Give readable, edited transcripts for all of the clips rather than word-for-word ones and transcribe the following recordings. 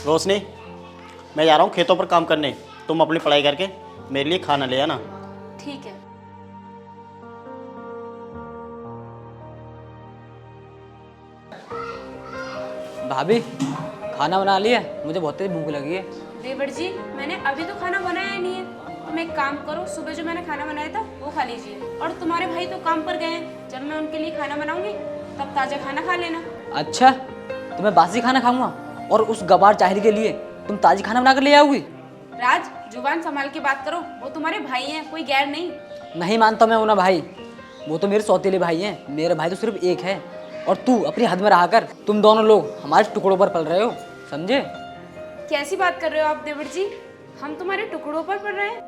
रोशनी, मैं जा रहा हूँ खेतों पर काम करने। तुम अपनी पढ़ाई करके मेरे लिए खाना ले आना। ठीक है। भाभी खाना बना लिया? मुझे बहुत तेज भूख लगी है। देवर जी, मैंने अभी तो खाना बनाया नहीं है। तुम एक काम करो, सुबह जो मैंने खाना बनाया था वो खा लीजिए। और तुम्हारे भाई तो काम पर गए हैं, जब मैं उनके लिए खाना बनाऊंगी तब ताजा खाना खा लेना। अच्छा, तो मैं बासी खाना खाऊंगा और उस गवार चाहिर के लिए तुम ताजी खाना बना कर ले आओगी? राज, जुबान संभाल के बात करो, वो तुम्हारे भाई हैं, कोई गैर नहीं। नहीं मानता मैं उन्हें भाई, वो तो मेरे सौतेले भाई हैं। मेरे भाई तो सिर्फ एक है और तू अपनी हद में रहा कर। तुम दोनों लोग हमारे टुकड़ों पर पल रहे हो, समझे? कैसी बात कर रहे हो आप देवर जी? हम तुम्हारे टुकड़ों पर पड़ रहे हैं?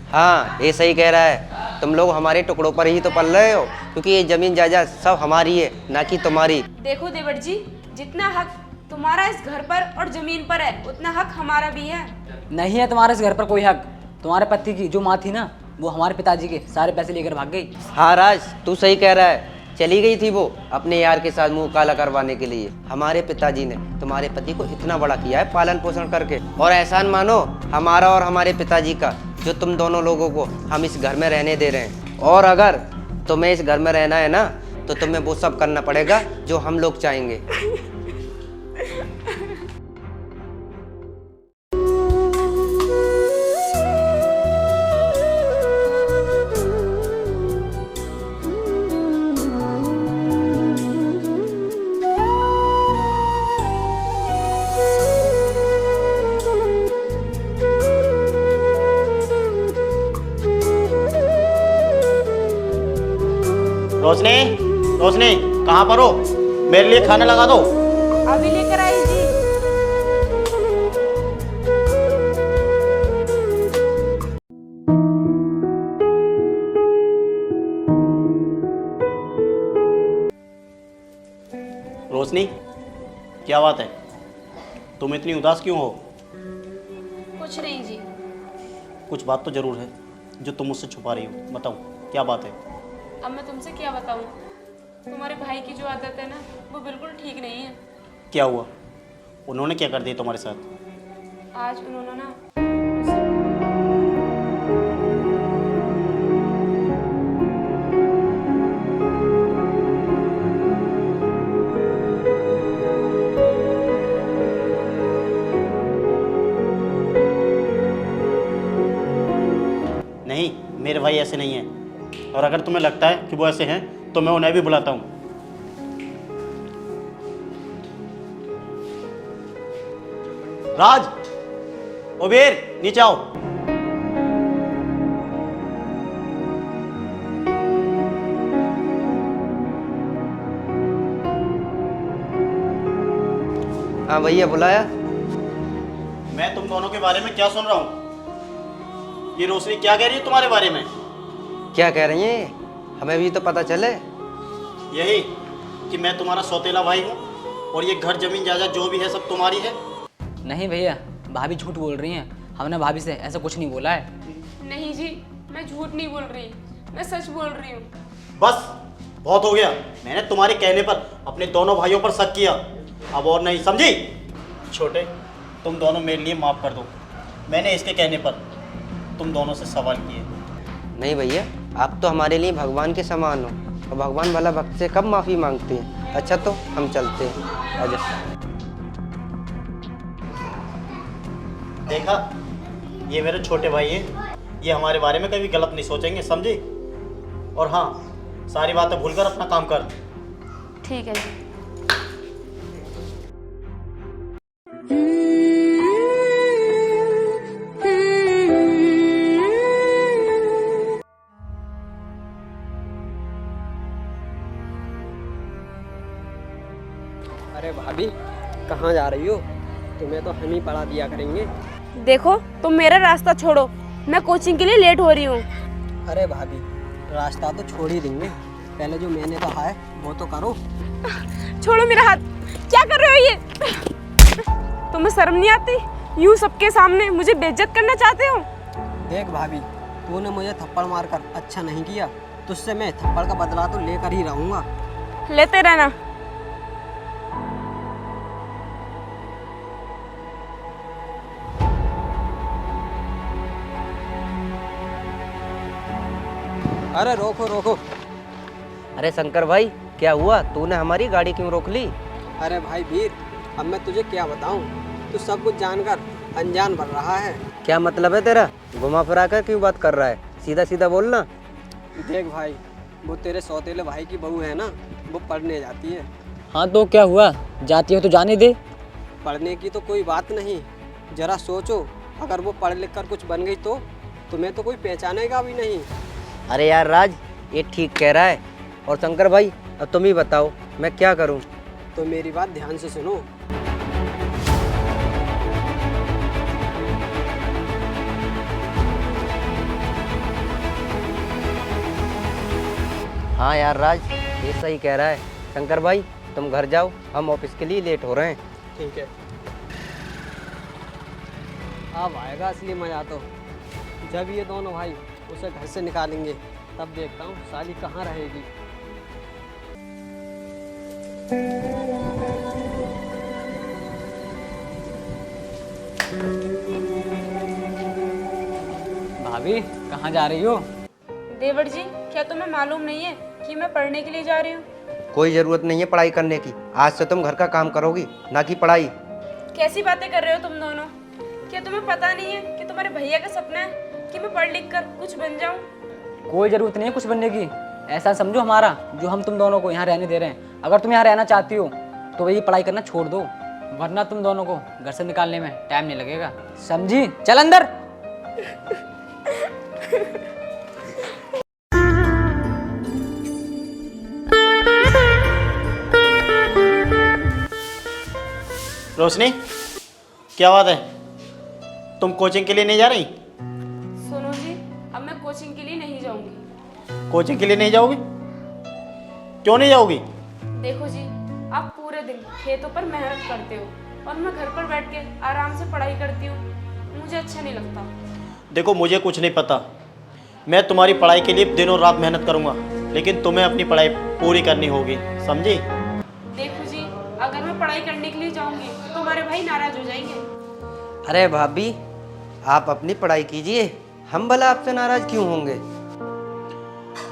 हाँ, ये सही कह रहा है। तुम लोग हमारे टुकड़ों पर ही तो पल रहे हो, क्योंकि ये जमीन जायदाद सब हमारी है, ना कि तुम्हारी। देखो देवर जी, जितना हक तुम्हारा इस घर पर और जमीन पर है, उतना हक हमारा भी है। नहीं है तुम्हारे इस घर पर कोई हक। तुम्हारे पति की जो माँ थी ना, वो हमारे पिताजी के सारे पैसे लेकर भाग गई। हाँ राज, तू सही कह रहा है। चली गई थी वो अपने यार के साथ मुंह काला करवाने के लिए। हमारे पिताजी ने तुम्हारे पति को इतना बड़ा किया है पालन पोषण करके, और एहसान मानो हमारा और हमारे पिताजी का, जो तुम दोनों लोगों को हम इस घर में रहने दे रहे हैं। और अगर तुम्हें इस घर में रहना है ना, तो तुम्हें वो सब करना पड़ेगा जो हम लोग चाहेंगे। रोशनी, रोशनी कहाँ पर हो? मेरे लिए खाना लगा दो। अभी लेकर आई जी। रोशनी, क्या बात है? तुम इतनी उदास क्यों हो? कुछ नहीं जी। कुछ बात तो जरूर है जो तुम मुझसे छुपा रही हो। बताओ क्या बात है? अब मैं तुमसे क्या बताऊं? तुम्हारे भाई की जो आदत है ना, वो बिल्कुल ठीक नहीं है। क्या हुआ? उन्होंने क्या कर दिया तुम्हारे साथ? आज उन्होंने ना नहीं, मेरे भाई ऐसे नहीं हैं। और अगर तुम्हें लगता है कि वो ऐसे हैं तो मैं उन्हें भी बुलाता हूँ। राज, उबेर, नीचे आओ। हाँ भैया, बुलाया? मैं तुम दोनों के बारे में क्या सुन रहा हूँ? ये रोशनी क्या कह रही है तुम्हारे बारे में? क्या कह रही हैं? हमें भी तो पता चले। यही कि मैं तुम्हारा सौतेला भाई हूँ और ये घर जमीन जायदाद जो भी है सब तुम्हारी है। नहीं भैया, भाभी झूठ बोल रही हैं। हमने भाभी से ऐसा कुछ नहीं बोला है। नहीं जी, मैं झूठ नहीं बोल रही, मैं सच बोल रही हूँ। बस बहुत हो गया। मैंने तुम्हारे कहने पर अपने दोनों भाइयों पर शक किया, अब और नहीं, समझी? छोटे, तुम दोनों मेरे लिए माफ़ कर दो। मैंने इसके कहने पर तुम दोनों से सवाल किए। नहीं भैया, आप तो हमारे लिए भगवान के समान हो, और भगवान भला भक्त से कब माफ़ी मांगते हैं। अच्छा, तो हम चलते हैं। आजा। देखा, ये मेरे छोटे भाई हैं। ये हमारे बारे में कभी गलत नहीं सोचेंगे, समझी? और हाँ, सारी बातें भूलकर अपना काम कर। ठीक है जी। अरे भाभी, कहाँ जा रही हो? तुम्हें तो हम ही पढ़ा दिया करेंगे। देखो, तुम मेरा रास्ता छोड़ो, मैं कोचिंग के लिए लेट हो रही हूँ। अरे भाभी, रास्ता तो छोड़ ही देंगे, पहले जो मैंने कहा है वो तो करो। छोड़ो मेरा हाथ, क्या कर रहे हो ये? तुम्हें शर्म नहीं आती? यूं सबके सामने मुझे बेइज्जत करना चाहते हो? देख भाभी, तूने मुझे थप्पड़ मारकर अच्छा नहीं किया, तुझसे मैं थप्पड़ का बदला तो लेकर ही रहूँगा। लेते रहना। अरे रोको रोको। अरे शंकर भाई, क्या हुआ? तूने हमारी गाड़ी क्यों रोक ली? अरे भाई वीर, अब मैं तुझे क्या बताऊं? तू सब कुछ जानकर अनजान बन रहा है। क्या मतलब है तेरा? घुमा फिरा कर क्यों बात कर रहा है? सीधा सीधा बोलना। देख भाई, वो तेरे सौतेले भाई की बहू है ना, वो पढ़ने जाती है। हाँ तो क्या हुआ, जाती हो तो जाने दे। पढ़ने की तो कोई बात नहीं, जरा सोचो, अगर वो पढ़ लिख कर कुछ बन गई तो तुम्हें तो कोई पहचानेगा भी नहीं। अरे यार राज, ये ठीक कह रहा है। और शंकर भाई, अब तुम ही बताओ मैं क्या करूं? तो मेरी बात ध्यान से सुनो। हाँ यार राज, ये सही कह रहा है। शंकर भाई, तुम घर जाओ, हम ऑफिस के लिए लेट हो रहे हैं। ठीक है। अब आएगा असली मजा तो, जब ये दोनों भाई उसे घर से निकालेंगे, तब देखता हूँ साली कहाँ रहेगी। भाभी कहाँ जा रही हो? देवर जी, क्या तुम्हें मालूम नहीं है कि मैं पढ़ने के लिए जा रही हूँ? कोई ज़रूरत नहीं है पढ़ाई करने की। आज से तुम घर का काम करोगी, ना कि पढ़ाई। कैसी बातें कर रहे हो तुम दोनों? क्या तुम्हें पता नहीं है कि तुम्हारे भैया का सपना है कि मैं पढ़ लिख कर कुछ बन जाऊँ? कोई ज़रूरत नहीं है कुछ बनने की। ऐसा समझो हमारा, जो हम तुम दोनों को यहाँ रहने दे रहे हैं। अगर तुम यहाँ रहना चाहती हो तो वही पढ़ाई करना छोड़ दो, वरना तुम दोनों को घर से निकालने में टाइम नहीं लगेगा, समझी? चल अंदर। रोशनी, क्या बात है? तुम कोचिंग के लिए नहीं जा रही? सुनो जी, अब मैं कोचिंग के लिए नहीं जाऊंगी। कोचिंग के लिए नहीं जाओगी? क्यों नहीं जाओगी? देखो जी, आप पूरे दिन खेतों पर मेहनत करते हो और मैं घर पर बैठ के आराम से पढ़ाई करती हूँ, मुझे अच्छा नहीं लगता। देखो, मुझे कुछ नहीं पता। मैं तुम्हारी पढ़ाई के लिए दिनों रात मेहनत करूँगा, लेकिन तुम्हें अपनी पढ़ाई पूरी करनी होगी, समझी? देखो जी, अगर मैं पढ़ाई करने के लिए जाऊंगी तो तुम्हारे भाई नाराज हो जाएंगे। अरे भाभी, आप अपनी पढ़ाई कीजिए, हम भला आपसे नाराज क्यों होंगे?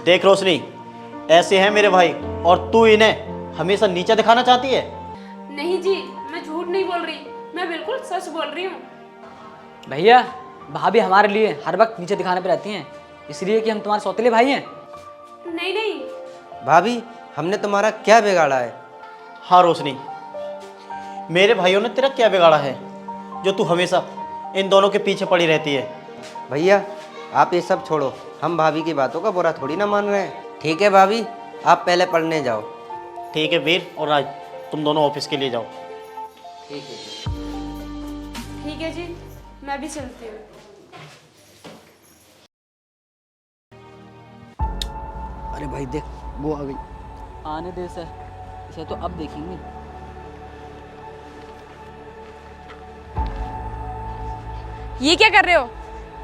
देख रोशनी, ऐसे हैं मेरे भाई और तू इन्हें हमेशा नीचा दिखाना चाहती है। नहीं जी, मैं झूठ नहीं बोल रही, मैं बिल्कुल सच बोल रही हूँ। भैया, भाभी हमारे लिए हर वक्त नीचे दिखाने पे रहती हैं, इसलिए कि हम तुम्हारे सौतेले भाई हैं। नहीं नहीं, भाभी, हमने तुम्हारा क्या बिगाड़ा है? हाँ रोशनी, मेरे भाइयों ने तेरा क्या बिगाड़ा है जो तू हमेशा इन दोनों के पीछे पड़ी रहती है? भैया, आप ये सब छोड़ो, हम भाभी की बातों का बुरा थोड़ी ना मान रहे हैं। ठीक है भाभी, आप पहले पढ़ने जाओ। ठीक है वीर और राज, तुम दोनों ऑफिस के लिए जाओ। ठीक है। ठीक है जी, मैं भी चलती हूँ। अरे भाई देख, वो आ गई। आने दे सर, इसे तो अब देखेंगे। ये क्या कर रहे हो?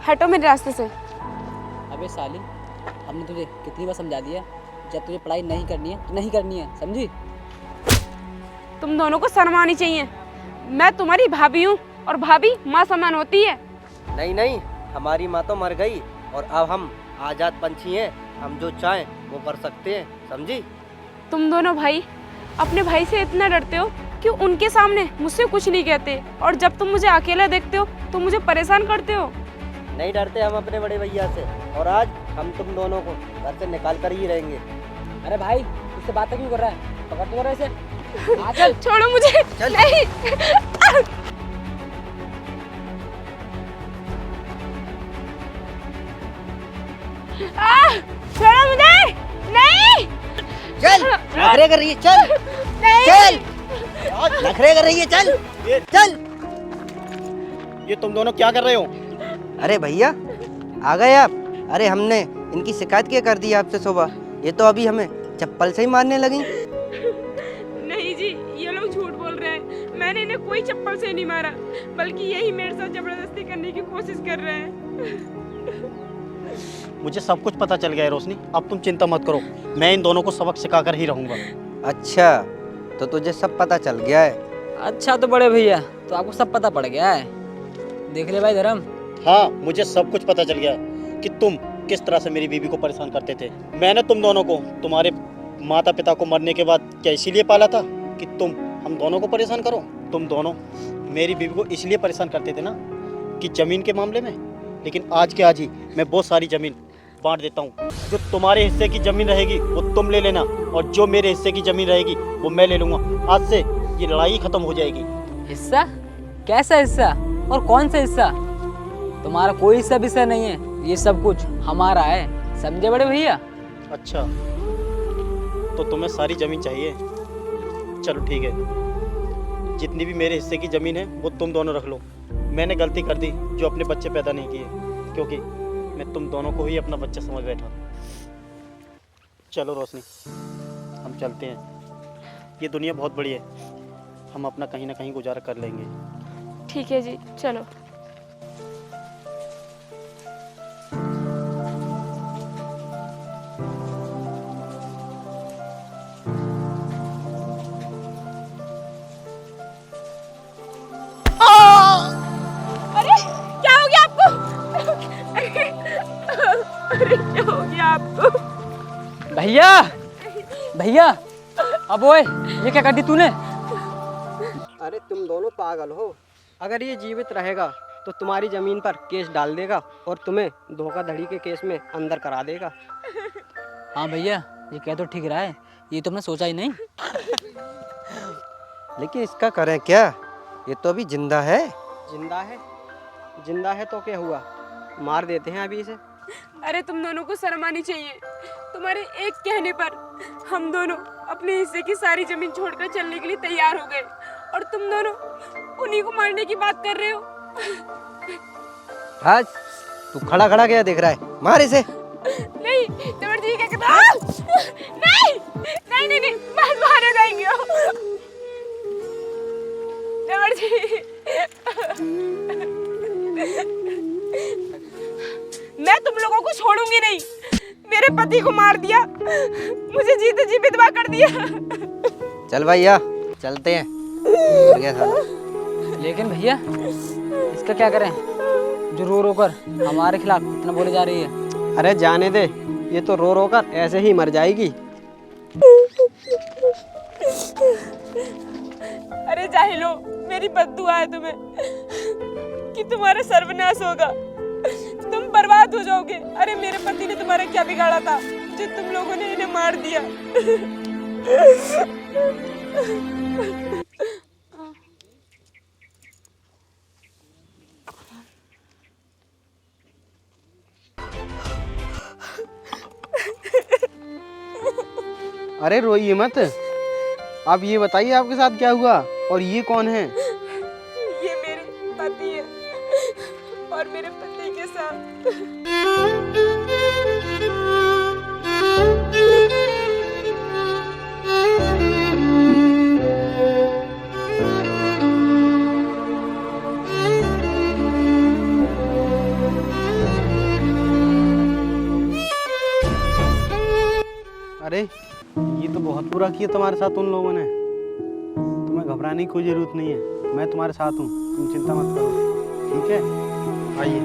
हटो मेरे रास्ते से। अबे साली, हमने तुझे कितनी बार समझा दिया, जब तुझे पढ़ाई नहीं करनी है तो नहीं करनी है, समझी? तुम दोनों को शर्म आनी चाहिए। मैं तुम्हारी भाभी हूँ और भाभी माँ समान होती है। नहीं नहीं, हमारी माँ तो मर गई और अब हम आज़ाद पंछी हैं, हम जो चाहें वो कर सकते हैं, समझी? तुम दोनों भाई अपने भाई से इतना डरते हो कि उनके सामने मुझसे कुछ नहीं कहते, और जब तुम मुझे अकेला देखते हो तो मुझे परेशान करते हो। नहीं डरते हम अपने बड़े भैया से, और आज हम तुम दोनों को घर से निकाल कर ही रहेंगे। अरे भाई, उससे बातें क्यों कर रहा है? पकड़ तो रहा है इसे। आ चल। छोड़ो मुझे। चल। नहीं। छोड़ो मुझे। नहीं। चल, नखरे कर रही है, चल। नहीं। चल, नखरे कर रही है, चल। चल। ये तुम दोनों क्या कर रहे हो? अरे भैया, आ गए आप? अरे हमने इनकी शिकायत क्या कर दी आपसे सुबह, ये तो अभी हमें चप्पल से ही मारने लगी। नहीं जी, ये लोग झूठ बोल रहे हैं। मैंने इन्हें कोई चप्पल से नहीं मारा, बल्कि यही मेरे साथ जबरदस्ती करने की कोशिश कर रहे हैं। मुझे सब कुछ पता चल गया है रोशनी, अब तुम चिंता मत करो, मैं इन दोनों को सबक सिखाकर ही रहूंगा। अच्छा, तो तुझे सब पता चल गया है? अच्छा तो बड़े भैया, तो आपको सब पता पड़ गया है। देख ले भाई धर्म, हाँ, मुझे सब कुछ पता चल गया है कि तुम किस तरह से मेरी बीवी को परेशान करते थे। मैंने तुम दोनों को तुम्हारे माता पिता को मरने के बाद क्या इसीलिए पाला था कि तुम हम दोनों को परेशान करो? तुम दोनों मेरी बीवी को इसलिए परेशान करते थे ना कि ज़मीन के मामले में। लेकिन आज के आज ही मैं बहुत सारी ज़मीन बांट देता हूँ। जो तुम्हारे हिस्से की ज़मीन रहेगी वो तुम ले लेना, और जो मेरे हिस्से की ज़मीन रहेगी वो मैं ले लूँगा। आज से ये लड़ाई ख़त्म हो जाएगी। हिस्सा? कैसा हिस्सा और कौन सा हिस्सा? तुम्हारा कोई हिस्सा विस्सा नहीं है, ये सब कुछ हमारा है, समझे बड़े भैया? अच्छा, तो तुम्हें सारी ज़मीन चाहिए? चलो ठीक है, जितनी भी मेरे हिस्से की ज़मीन है वो तुम दोनों रख लो। मैंने गलती कर दी जो अपने बच्चे पैदा नहीं किए, क्योंकि मैं तुम दोनों को ही अपना बच्चा समझ बैठा। चलो रोशनी, हम चलते हैं। ये दुनिया बहुत बड़ी है, हम अपना कहीं ना कहीं गुजारा कर लेंगे। ठीक है जी, चलो। अरे क्या हो गया आपको? अरे क्या हो गया आपको? भैया भैया, अब ओए ये क्या कर दी तूने? अरे तुम दोनों पागल हो। अगर ये जीवित रहेगा तो तुम्हारी ज़मीन पर केस डाल देगा और तुम्हें धोखाधड़ी के केस में अंदर करा देगा। हाँ भैया, ये कह तो ठीक रहा है, ये तुमने सोचा ही नहीं। लेकिन इसका करें क्या? ये तो अभी जिंदा है। जिंदा है? जिंदा है तो क्या हुआ, मार देते हैं अभी इसे। अरे तुम दोनों को शर्म आनी चाहिए। तुम्हारे एक कहने पर हम दोनों अपने हिस्से की सारी जमीन छोड़कर चलने के लिए तैयार हो गए, और तुम दोनों उन्हीं को मारने की बात कर रहे हो। राज, तू खड़ा खड़ा क्या देख रहा है? मार इसे। नहीं देवर जी, क्या कहते हो? नहीं नहीं नहीं नहीं, बस मारे जाएंगे देवर जी। मैं तुम लोगों को छोड़ूंगी नहीं। मेरे पति को मार दिया, मुझे जीते जी विधवा कर दिया। चल भैया, चलते हैं। मर गया साला। लेकिन भैया, इसका क्या करें जो रो रो कर हमारे खिलाफ इतना बोले जा रही है? अरे जाने दे, ये तो रो रो कर ऐसे ही मर जाएगी। अरे जाहिलो, मेरी बद्दुआ है तुम्हें कि तुम्हारा सर्वनाश होगा, तुम बर्बाद हो जाओगे। अरे मेरे पति ने तुम्हारा क्या बिगाड़ा था जो तुम लोगों ने इन्हें मार दिया? अरे रोइए मत। आप ये बताइए आपके साथ क्या हुआ, और ये कौन है? ये मेरे पति है, और मेरे पति के साथ अरे ये तो बहुत बुरा किया तुम्हारे साथ उन लोगों ने। तुम्हें घबराने की कोई ज़रूरत नहीं है, मैं तुम्हारे साथ हूँ, तुम चिंता मत करो। ठीक है, आइए।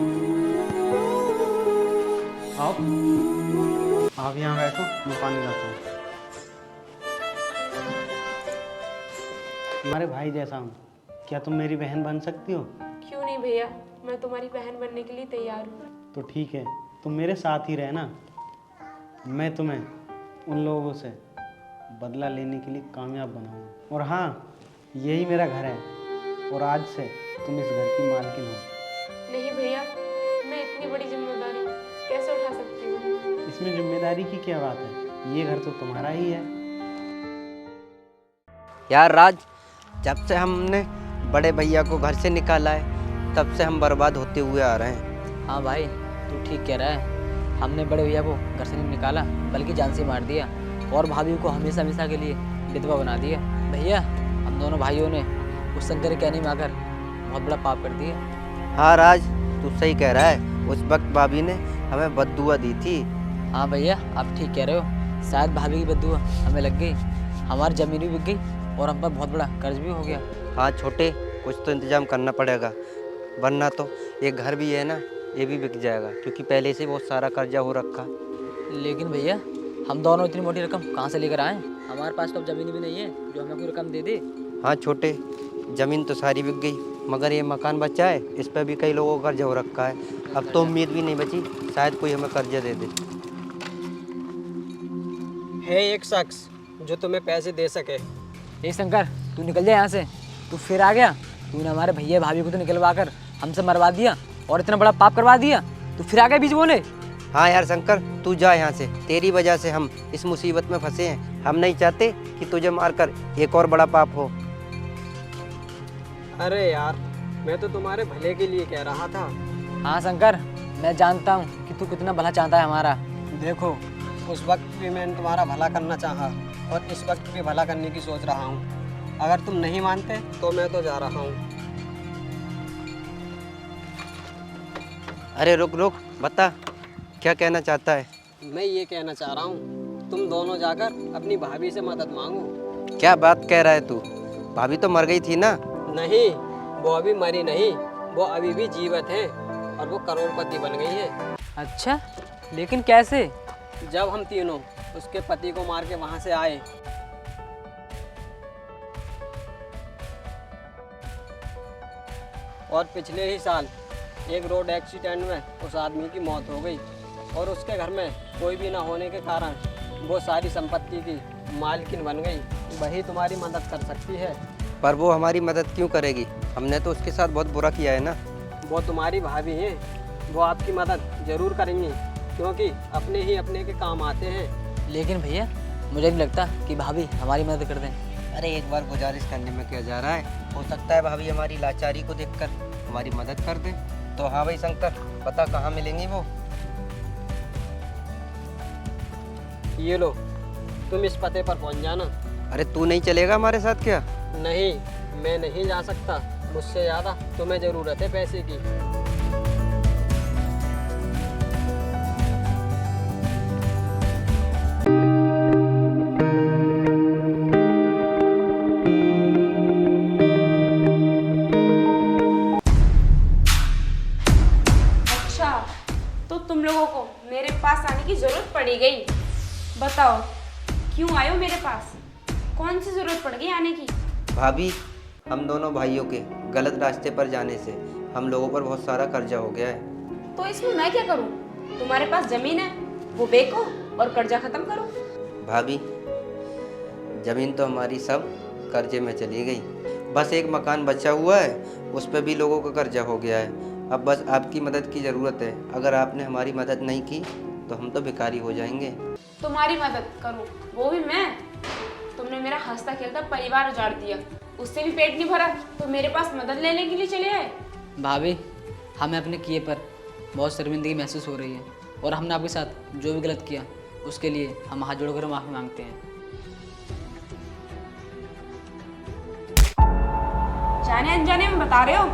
आओ, आप यहाँ बैठो, मैं पानी लाता हूँ। तुम्हारे भाई जैसा हूँ, क्या तुम मेरी बहन बन सकती हो? क्यों नहीं भैया, मैं तुम्हारी बहन बनने के लिए तैयार हूँ। तो ठीक है, तुम मेरे साथ ही रहना। मैं तुम्हें उन लोगों से बदला लेने के लिए कामयाब बनाऊंगा। और हाँ, यही मेरा घर है, और आज से तुम इस घर की मालकिन हो। नहीं भैया, मैं इतनी बड़ी जिम्मेदारी कैसे उठा सकती हूँ? इसमें जिम्मेदारी की क्या बात है, ये घर तो तुम्हारा ही है। यार राज, जब से हमने बड़े भैया को घर से निकाला है तब से हम बर्बाद होते हुए आ रहे हैं। हाँ भाई, तू ठीक कह रहा है। हमने बड़े भैया को घर से नहीं निकाला, बल्कि जान से मार दिया, और भाभी को हमेशा हमेशा के लिए विधवा बना दिया। भैया, हम दोनों भाइयों ने उस शंकर के कहने में आकर बहुत बड़ा पाप कर दिया। हाँ राज, तू सही कह रहा है। उस वक्त भाभी ने हमें बद्दुआ दी थी। हाँ भैया, आप ठीक कह रहे हो। शायद भाभी की बद्दुआ हमें लग गई, हमारी ज़मीन भी बिक गई, और हम पर बहुत बड़ा कर्ज भी हो गया। हाँ छोटे, कुछ तो इंतजाम करना पड़ेगा, वरना तो ये घर भी है ना, ये भी बिक जाएगा, क्योंकि पहले से बहुत सारा कर्जा हो रखा। लेकिन भैया हम दोनों इतनी मोटी रकम कहाँ से लेकर आए? हमारे पास तो अब ज़मीन भी नहीं है जो हमें कोई रकम दे दे। हाँ छोटे, ज़मीन तो सारी बिक गई, मगर ये मकान बचा है, इस पर भी कई लोगों का कर्जा हो रखा है। अब तो उम्मीद भी नहीं बची, शायद कोई हमें कर्जा दे दे। है एक शख्स जो तुम्हें पैसे दे सके। ए शंकर, तू निकल जा यहाँ से। तू फिर आ गया। तूने हमारे भैया भाभी को तो निकलवा कर हमसे मरवा दिया और इतना बड़ा पाप करवा दिया। तू फिर आ गया बीच बोले। हाँ यार शंकर, तू जा यहाँ से, तेरी वजह से हम इस मुसीबत में फंसे हैं। हम नहीं चाहते कि तुझे मारकर एक और बड़ा पाप हो। अरे यार, मैं तो तुम्हारे भले के लिए कह रहा था। हाँ शंकर, मैं जानता हूँ कि तू कितना भला चाहता है हमारा। देखो, उस वक्त भी मैंने तुम्हारा भला करना चाहा और इस वक्त भी भला करने की सोच रहा हूँ। अगर तुम नहीं मानते तो मैं तो जा रहा हूँ। अरे रुक रुक, बता क्या कहना चाहता है? मैं ये कहना चाह रहा हूँ, तुम दोनों जाकर अपनी भाभी से मदद मांगो। क्या बात कह रहा है तू? भाभी तो मर गई थी ना? नहीं, वो अभी मरी नहीं, वो अभी भी जीवित है और वो करोड़पति बन गई है। अच्छा, लेकिन कैसे? जब हम तीनों उसके पति को मार के वहाँ से आए, और पिछले ही साल एक रोड एक्सीडेंट में उस आदमी की मौत हो गई और उसके घर में कोई भी ना होने के कारण वो सारी संपत्ति की मालकिन बन गई। वही तुम्हारी मदद कर सकती है। पर वो हमारी मदद क्यों करेगी? हमने तो उसके साथ बहुत बुरा किया है ना। वो तुम्हारी भाभी है, वो आपकी मदद जरूर करेंगी, क्योंकि अपने ही अपने के काम आते हैं। लेकिन भैया मुझे नहीं लगता कि भाभी हमारी मदद कर दें। अरे एक बार गुजारिश करने में क्या जा रहा है? हो सकता है भाभी हमारी लाचारी को देखकर हमारी मदद कर दे। तो हाँ भाई शंकर, पता कहाँ मिलेंगी वो? ये लो, तुम इस पते पर पहुंच जाना। अरे तू नहीं चलेगा हमारे साथ क्या? नहीं, मैं नहीं जा सकता। मुझसे ज़्यादा तुम्हें ज़रूरत है पैसे की। अच्छा, तो तुम लोगों को मेरे पास आने की जरूरत पड़ी गई। बताओ, क्यों आए हो मेरे पास? कौन सी जरूरत पड़ गई आने की? भाभी, हम दोनों भाइयों के गलत रास्ते पर जाने से हम लोगों पर बहुत सारा कर्जा हो गया है। तो इसमें मैं क्या करूं? तुम्हारे पास जमीन है, वो बेचो और कर्जा खत्म करो। भाभी, जमीन तो हमारी सब कर्जे में चली गई, बस एक मकान बचा हुआ है, उस पर भी लोगों का कर्जा हो गया है। अब बस आपकी मदद की ज़रूरत है। अगर आपने हमारी मदद नहीं की तो हम तो भिखारी हो जाएंगे। तुम्हारी मदद करूं, वो भी मैं? तुमने मेरा हंसता खेलता परिवार उजाड़ दिया, उससे भी पेट नहीं भरा तो मेरे पास मदद लेने के लिए चले आए। भाभी, हमें अपने किए पर बहुत शर्मिंदगी महसूस हो रही है और हमने आपके साथ जो भी गलत किया उसके लिए हम हाथ जोड़कर माफ़ी मांगते हैं। जाने अनजाने में बता रहे हो?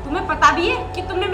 तुम्हें पता भी है कि तुमने